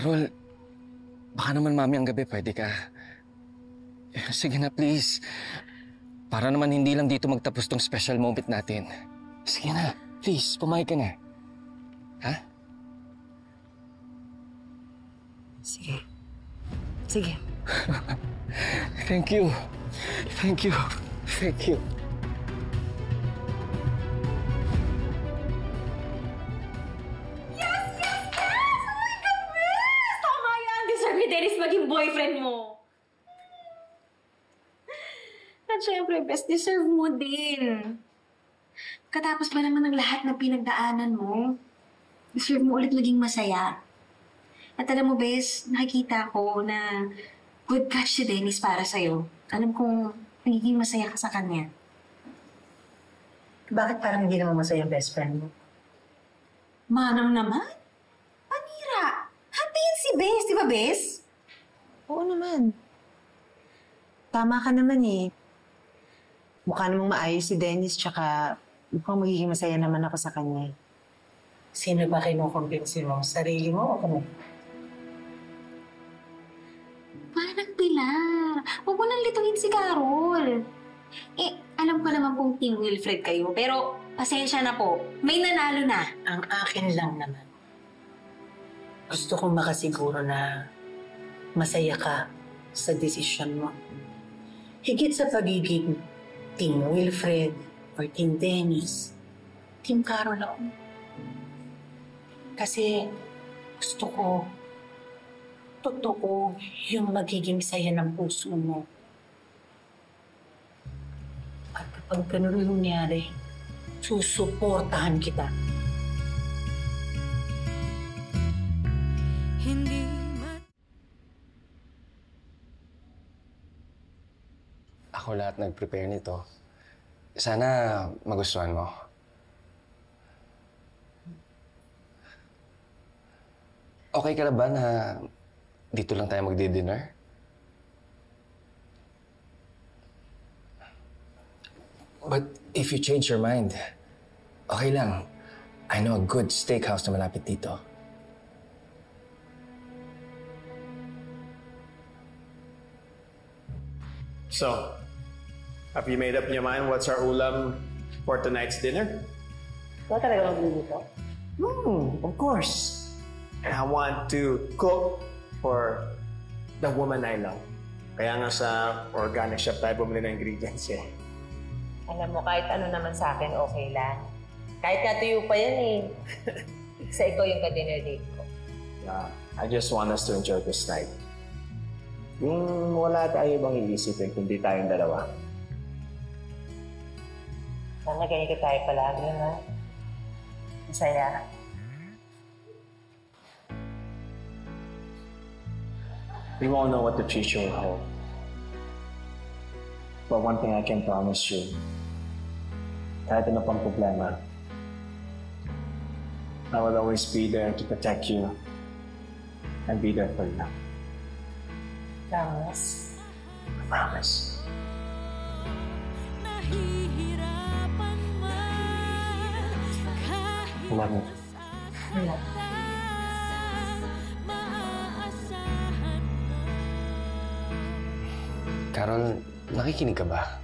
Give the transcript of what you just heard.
Carol, baka naman mami ang gabi pwede ka. Sige na, please. Para naman hindi lang dito magtapos tong special moment natin. Sige na, please, pumayag ka na. Ha? Sige. Sige. Thank you. Thank you. Thank you. Yes! Yes! Yes! Oh my goodness! Tama yan! Deserve ni Dennis maging boyfriend mo. At syempre, best deserve mo din. Katapos ba naman ng lahat ng pinagdaanan mo, deserve mo ulit maging masaya. At alam mo, Bes, nakikita ko na good catch si Dennis para sa'yo. Alam kong nagiging masaya ka sa kanya. Bakit parang hindi naman masaya ang best friend mo? Manang naman? Panira! Happy yan si Bes, di ba, Bes? Oo naman. Tama ka naman eh. Mukha namang maayos si Dennis, tsaka mukhang magiging masaya naman ako sa kanya. Sino ba kinukumpinsin mo? Sarili mo o kami? Manang Pilar, huwag mo nang lituhin si Carol. Eh, alam ko naman pong Team Wilfred kayo, pero pasensya na po. May nanalo na. Ang akin lang naman. Gusto kong makasiguro na masaya ka sa desisyon mo. Higit sa pagiging Team Wilfred or Team Dennis, Team Carol ako. Kasi gusto ko totoo yung magiging saya ng puso mo. At kapag ganun yung nangyari, susuportahan kita. Ako lahat nag-prepare nito. Sana magustuhan mo. Okay ka na ba na dito lang tayo magdi-dinner? But if you change your mind, okay lang. I know a good steakhouse na malapit dito. So, have you made up your mind what's our ulam for tonight's dinner? Ikaw talaga magluluto? Of course. And I want to cook for the woman I love. Kaya nga sa organic shop tayo bumili ng ingredients eh. Alam mo, kahit ano naman sa akin, okay lang. Kahit natuyo pa yan eh. Sa ikaw yung ka-dinner date ko. I just want us to enjoy this night. Yung wala tayo bang iisipin kundi tayong dalawa. Sana ganito tayo palagi, ha? Masaya. We won't know what the future will hold. But one thing I can promise you, kahit ano pang problema, I will always be there to protect you and be there for you. Promise? I promise. I love you. Carol, nakikinig ka ba?